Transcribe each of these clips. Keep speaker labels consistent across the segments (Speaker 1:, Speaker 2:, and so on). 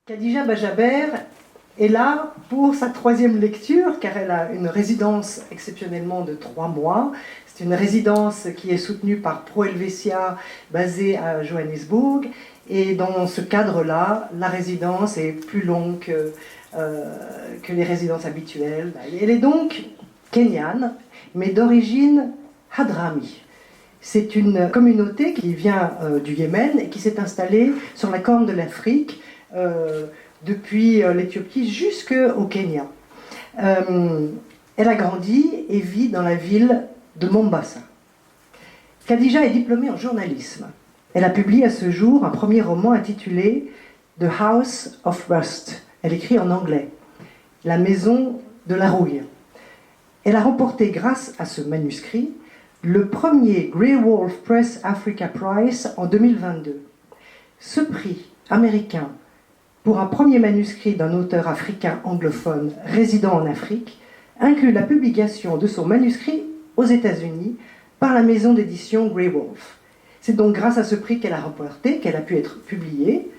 Speaker 1: Khadija Bajaber est là pour sa 3e lecture, car elle a une résidence exceptionnellement de 3 mois. C'est une résidence qui est soutenue par Pro Helvetia, basée à Johannesburg. Et dans ce cadre-là, la résidence est plus longue que les résidences habituelles. Elle est donc Kenyan, mais d'origine Hadrami. C'est une communauté qui vient du Yémen et qui s'est installée sur la corne de l'Afrique, depuis l'Éthiopie jusqu'au Kenya. Elle a grandi et vit dans la ville de Mombasa. Khadija est diplômée en journalisme. Elle a publié à ce jour un premier roman intitulé The House of Rust. Elle écrit en anglais, La maison de la rouille. Elle a remporté, grâce à ce manuscrit, le premier Graywolf Press Africa Prize en 2022. Ce prix américain pour un premier manuscrit d'un auteur africain anglophone résidant en Afrique inclut la publication de son manuscrit aux États-Unis par la maison d'édition Graywolf. C'est donc grâce à ce prix qu'elle a remporté qu'elle a pu être publiée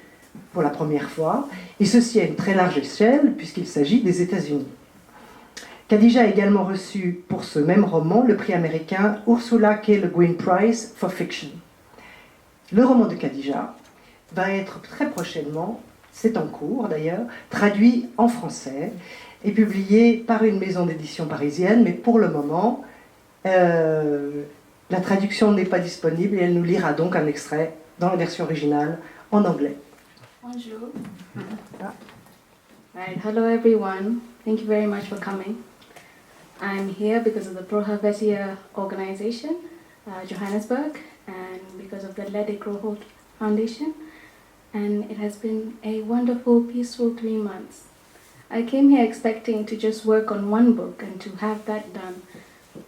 Speaker 1: pour la première fois, et ceci à une très large échelle puisqu'il s'agit des États-Unis. Khadija a également reçu pour ce même roman le prix américain Ursula le Guin Prize for Fiction. Le roman de Khadija va être très prochainement, c'est en cours d'ailleurs, traduit en français et publié par une maison d'édition parisienne, mais pour le moment, la traduction n'est pas disponible et elle nous lira donc un extrait dans la version originale en anglais.
Speaker 2: Bonjour. Right, hello everyone. Thank you very much for coming. I'm here because of the Pro Helvetia organization, Johannesburg, and because of the Ledig-Rowohlt Foundation. And it has been a wonderful, peaceful 3 months. I came here expecting to just work on one book and to have that done.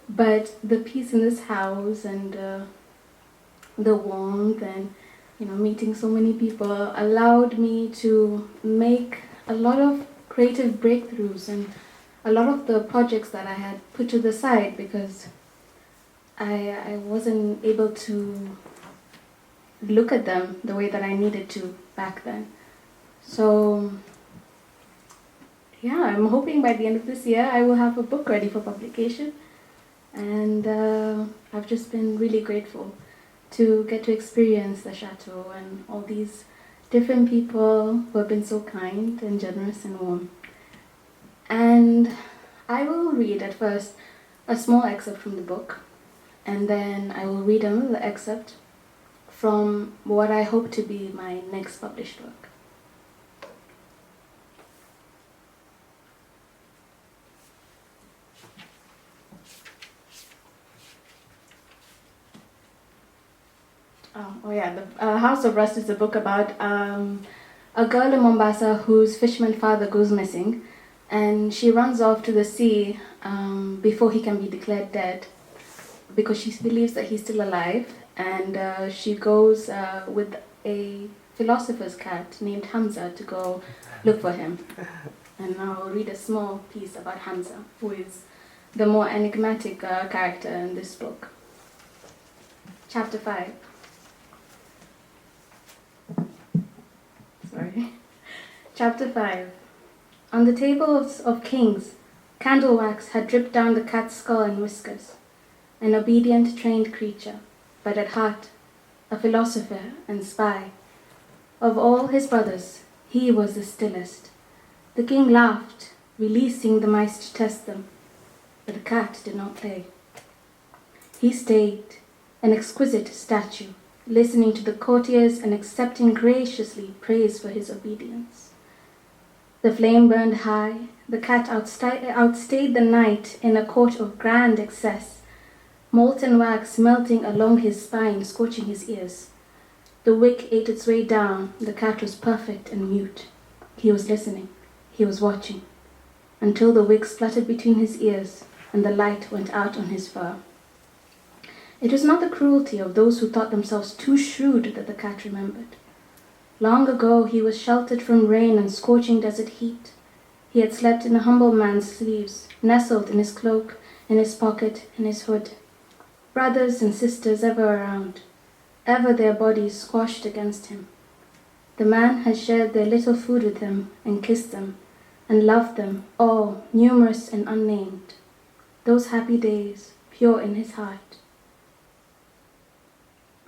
Speaker 2: But the peace in this house and the warmth and meeting so many people allowed me to make a lot of creative breakthroughs and a lot of the projects that I had put to the side because I wasn't able to look at them the way that I needed to back then. So yeah, I'm hoping by the end of this year I will have a book ready for publication, and I've just been really grateful to get to experience the Chateau and all these different people who have been so kind and generous and warm. And I will read at first a small excerpt from the book, and then I will read another excerpt from what I hope to be my next published work. The House of Rust is a book about a girl in Mombasa whose fisherman father goes missing, and she runs off to the sea before he can be declared dead because she believes that he's still alive, and she goes with a philosopher's cat named Hamza to go look for him. And now I'll read a small piece about Hamza, who is the more enigmatic character in this book. Chapter 5. Chapter 5. On the tables of kings, candle wax had dripped down the cat's skull and whiskers, an obedient, trained creature, but at heart a philosopher and spy. Of all his brothers, he was the stillest. The king laughed, releasing the mice to test them, but the cat did not play. He stayed, an exquisite statue, listening to the courtiers and accepting graciously praise for his obedience. The flame burned high, the cat outstayed the night in a court of grand excess, molten wax melting along his spine, scorching his ears. The wick ate its way down, the cat was perfect and mute. He was listening, he was watching, until the wick spluttered between his ears and the light went out on his fur. It was not the cruelty of those who thought themselves too shrewd that the cat remembered. Long ago he was sheltered from rain and scorching desert heat. He had slept in a humble man's sleeves, nestled in his cloak, in his pocket, in his hood. Brothers and sisters ever around, ever their bodies squashed against him. The man had shared their little food with them and kissed them and loved them, all, numerous and unnamed. Those happy days, pure in his heart.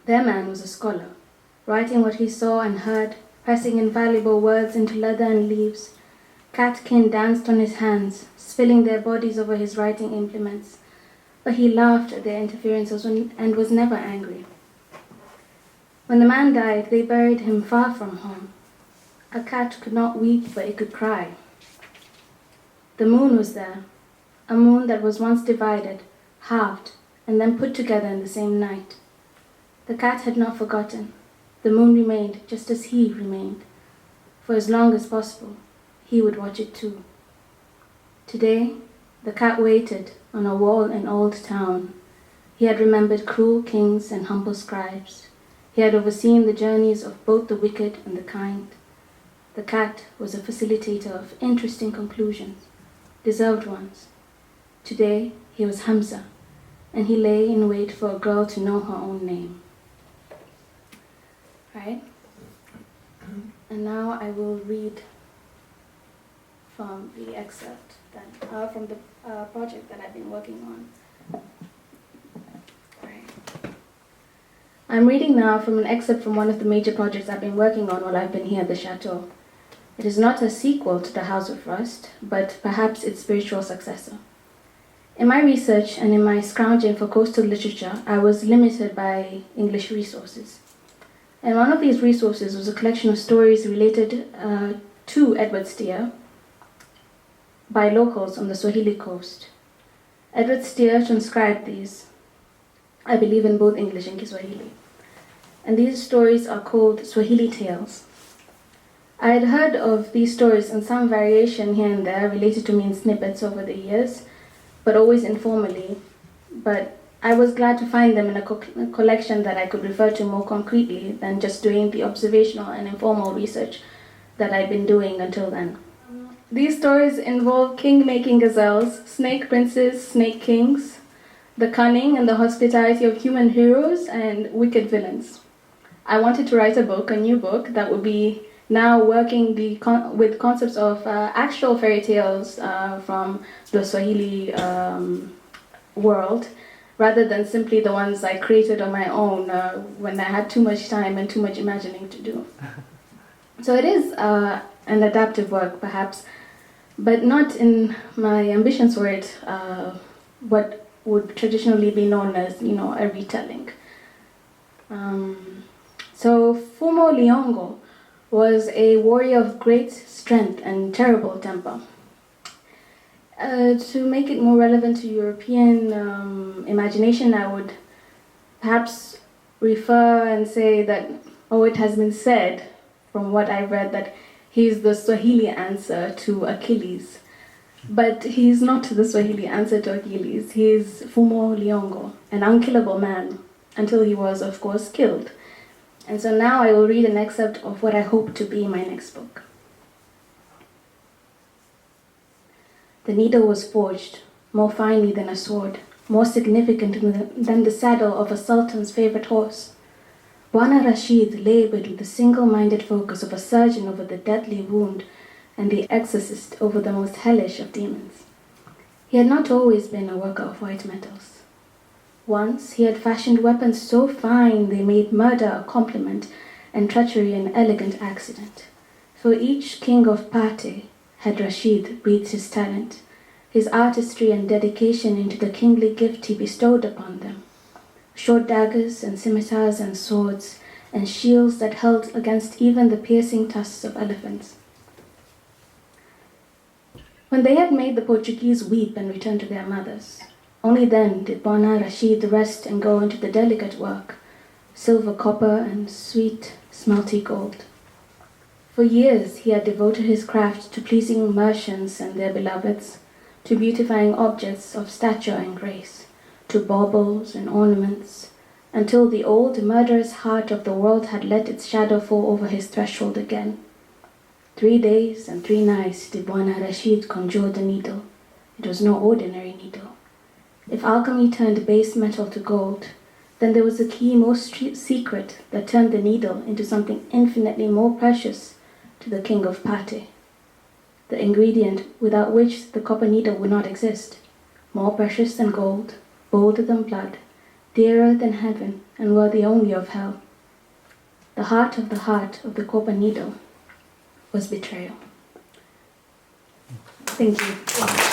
Speaker 2: Their man was a scholar, writing what he saw and heard, pressing invaluable words into leather and leaves. Catkin danced on his hands, spilling their bodies over his writing implements, but he laughed at their interferences and was never angry. When the man died, they buried him far from home. A cat could not weep, but it could cry. The moon was there, a moon that was once divided, halved, and then put together in the same night. The cat had not forgotten. The moon remained just as he remained. For as long as possible, he would watch it too. Today, the cat waited on a wall in Old Town. He had remembered cruel kings and humble scribes. He had overseen the journeys of both the wicked and the kind. The cat was a facilitator of interesting conclusions, deserved ones. Today, he was Hamza, and he lay in wait for a girl to know her own name. Right? And now I will read from the excerpt, from the project that I've been working on. Right. I'm reading now from an excerpt from one of the major projects I've been working on while I've been here at the Chateau. It is not a sequel to the House of Rust, but perhaps its spiritual successor. In my research and in my scrounging for coastal literature, I was limited by English resources. And one of these resources was a collection of stories related to Edward Steer by locals on the Swahili coast. Edward Steer transcribed these, I believe, in both English and Kiswahili. And these stories are called Swahili tales. I had heard of these stories in some variation here and there, related to me in snippets over the years, but always informally. But I was glad to find them in a collection that I could refer to more concretely than just doing the observational and informal research that I'd been doing until then. These stories involve king-making gazelles, snake princes, snake kings, the cunning and the hospitality of human heroes, and wicked villains. I wanted to write a new book, that would be now working with concepts of actual fairy tales from the Swahili world, rather than simply the ones I created on my own when I had too much time and too much imagining to do. So it is an adaptive work, perhaps, but not in my ambitions for it, what would traditionally be known as, a retelling. So Fumo Liongo was a warrior of great strength and terrible temper. To make it more relevant to European imagination, I would perhaps refer and say that, it has been said, from what I read, that he's the Swahili answer to Achilles. But he's not the Swahili answer to Achilles. He's Fumo Liongo, an unkillable man, until he was, of course, killed. And so now I will read an excerpt of what I hope to be my next book. The needle was forged, more finely than a sword, more significant than the saddle of a sultan's favorite horse. Bwana Rashid labored with the single-minded focus of a surgeon over the deadly wound and the exorcist over the most hellish of demons. He had not always been a worker of white metals. Once he had fashioned weapons so fine they made murder a compliment and treachery an elegant accident. For each king of Pate had Rashid breathed his talent, his artistry and dedication into the kingly gift he bestowed upon them. Short daggers and scimitars and swords and shields that held against even the piercing tusks of elephants. When they had made the Portuguese weep and return to their mothers, only then did Bwana Rashid rest and go into the delicate work, silver, copper, and sweet, smelty gold. For years he had devoted his craft to pleasing merchants and their beloveds, to beautifying objects of stature and grace, to baubles and ornaments, until the old murderous heart of the world had let its shadow fall over his threshold again. 3 days and 3 nights did Bwana Rashid conjure the needle. It was no ordinary needle. If alchemy turned base metal to gold, Then there was a key most secret that turned the needle into something infinitely more precious to the king of Pate, the ingredient without which the copper needle would not exist, more precious than gold, bolder than blood, dearer than heaven, and worthy only of hell. The heart of the copper needle was betrayal. Thank you.